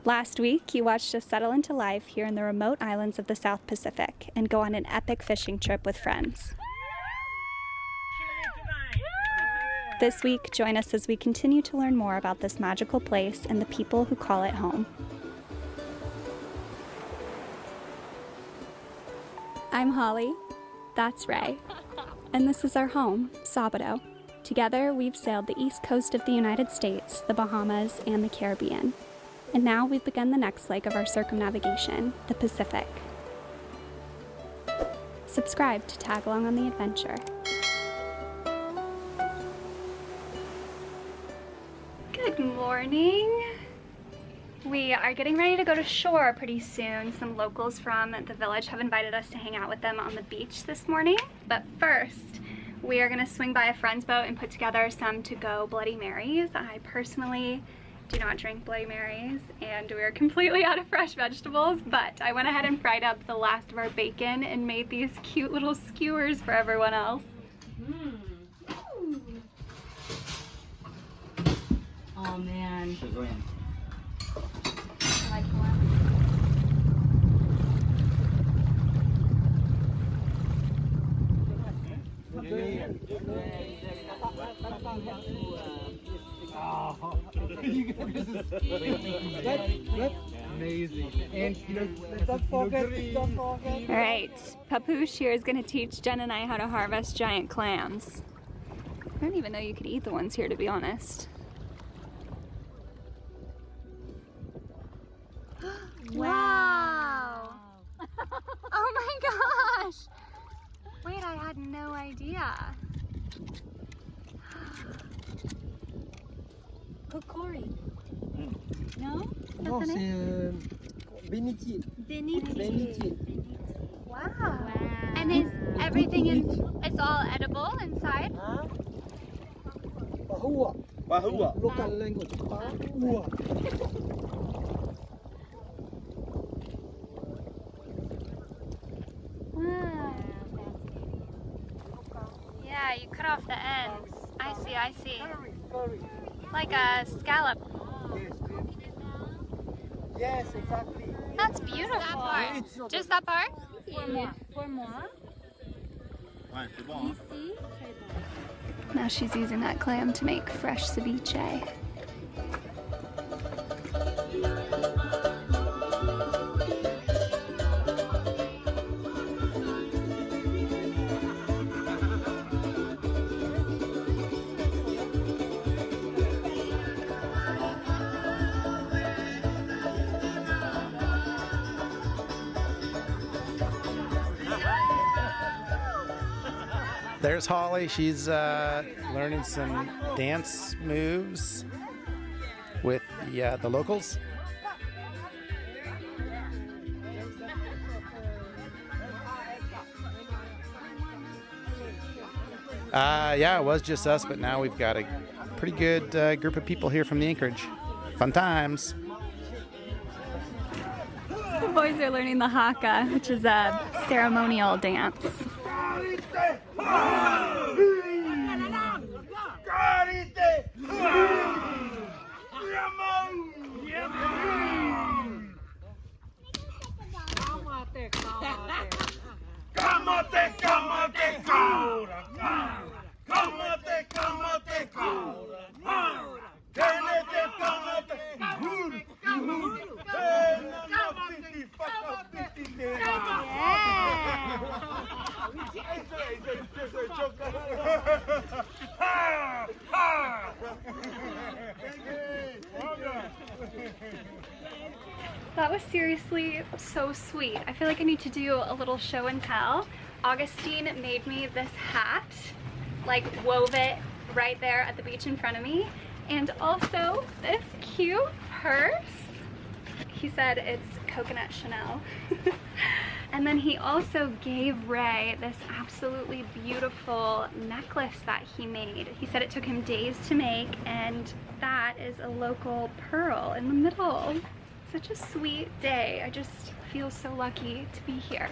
Last week, you watched us settle into life here in the remote islands of the South Pacific and go on an epic fishing trip with friends. This week, join us as we continue to learn more about this magical place and the people who call it home. I'm Holly. That's Ray. And this is our home, Sabado. Together, we've sailed the east coast of the United States, the Bahamas, and the Caribbean. And now we've begun the next leg of our circumnavigation, the Pacific. Subscribe to tag along on the adventure. Good morning. We are getting ready to go to shore pretty soon. Some locals from the village have invited us to hang out with them on the beach this morning. But first, we are gonna swing by a friend's boat and put together some to-go Bloody Marys. I personally do not drink Bloody Marys, and we're completely out of fresh vegetables, but I went ahead and fried up the last of our bacon and made these cute little skewers for everyone else. Oh man. Amazing. And don't forget. All right, Papoose here is gonna teach Jen and I how to harvest giant clams. I don't even know you could eat the ones here, to be honest. Wow! Oh my gosh! Wait, I had no idea. Kokori. No? No, c'est bénitier. Beniti. Wow. And is everything it's all edible inside? Bahua. Local language. Bahua. Wow. Yeah, you cut off the ends. I see. Like a scallop. Yes, exactly. That's beautiful. Just that part? Pour moi. Ici, très bon. Now she's using that clam to make fresh ceviche. There's Holly. She's learning some dance moves with the locals. Yeah, it was just us, but now we've got a pretty good group of people here from the Anchorage. Fun times. The boys are learning the haka, which is a ceremonial dance. That was seriously so sweet. I feel like I need to do a little show and tell. Augustine made me this hat, like wove it right there at the beach in front of me, and also this cute purse. He said it's coconut Chanel. And then he also gave Ray this absolutely beautiful necklace that he made. He said it took him days to make, and that is a local pearl in the middle. Such a sweet day. I just feel so lucky to be here.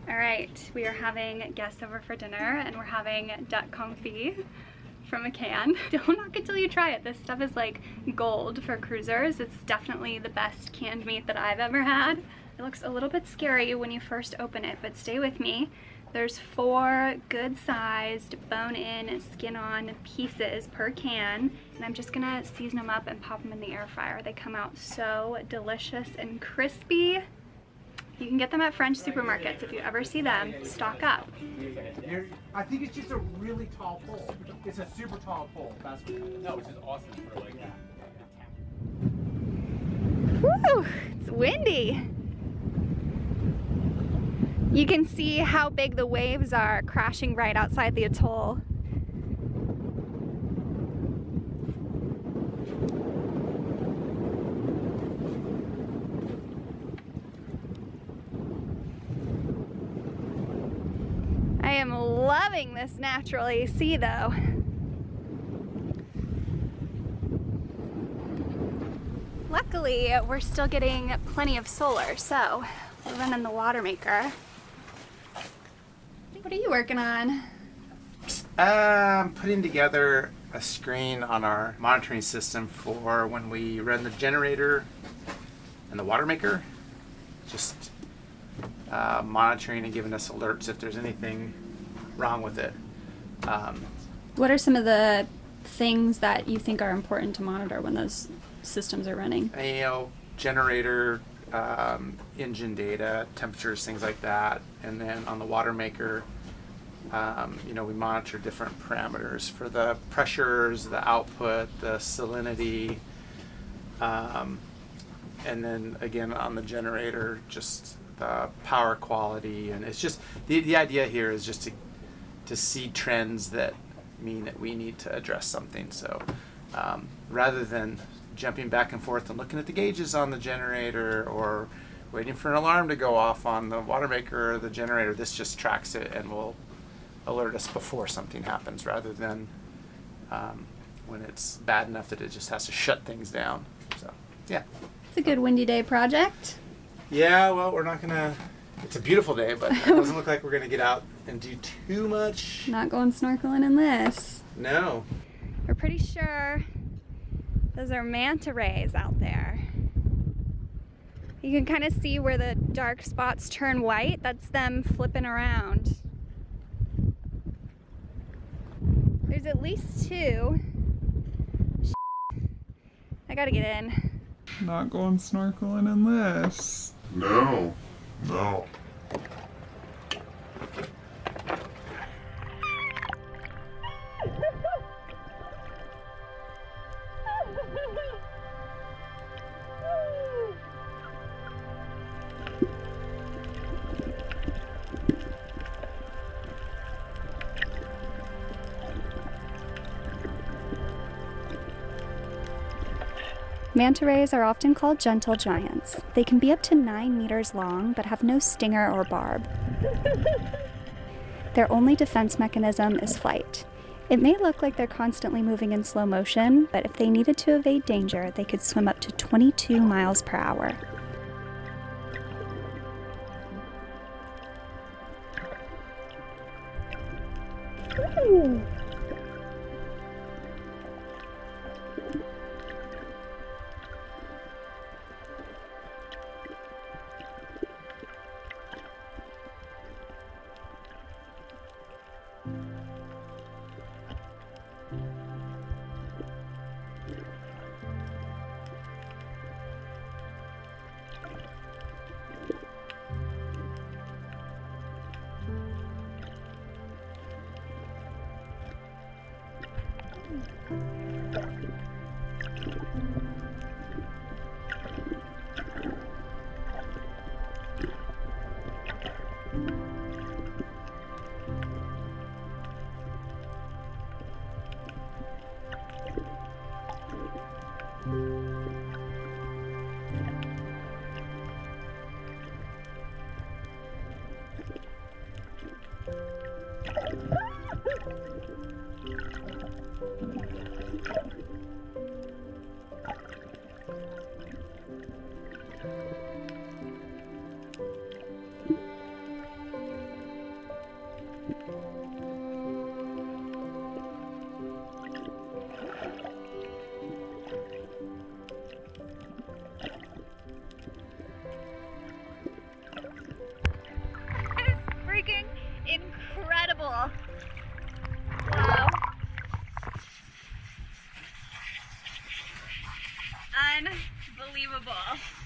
All right, we are having guests over for dinner, and we're having duck confit from a can. Don't knock it till you try it. This stuff is like gold for cruisers. It's definitely the best canned meat that I've ever had. It looks a little bit scary when you first open it, but stay with me. There's 4 good-sized bone-in, skin-on pieces per can, and I'm just gonna season them up and pop them in the air fryer. They come out so delicious and crispy. You can get them at French supermarkets. If you ever see them, stock up. I think it's just a really tall pole. It's a super tall pole. No, which is awesome for like that. Woo! It's windy. You can see how big the waves are crashing right outside the atoll. I am loving this natural AC though. Luckily, we're still getting plenty of solar, so we're running the watermaker. What are you working on? I'm putting together a screen on our monitoring system for when we run the generator and the watermaker. Just monitoring and giving us alerts if there's anything wrong with it. What are some of the things that you think are important to monitor when those systems are running? You know, generator, engine data, temperatures, things like that. And then on the watermaker, you know, we monitor different parameters for the pressures, the output, the salinity, and then again on the generator, just the power quality. And it's just the idea here is just to see trends that mean that we need to address something. So rather than jumping back and forth and looking at the gauges on the generator or waiting for an alarm to go off on the watermaker or the generator, this just tracks it and will alert us before something happens rather than when it's bad enough that it just has to shut things down. So, yeah. It's a good windy day project. Yeah, well, we're not gonna, it's a beautiful day, but it doesn't look like we're gonna get out and do too much. Not going snorkeling in this. No. We're pretty sure those are manta rays out there. You can kind of see where the dark spots turn white. That's them flipping around. There's at least 2. I gotta get in. Not going snorkeling in this. No. Manta rays are often called gentle giants. They can be up to 9 meters long, but have no stinger or barb. Their only defense mechanism is flight. It may look like they're constantly moving in slow motion, but if they needed to evade danger, they could swim up to 22 miles per hour. adorable.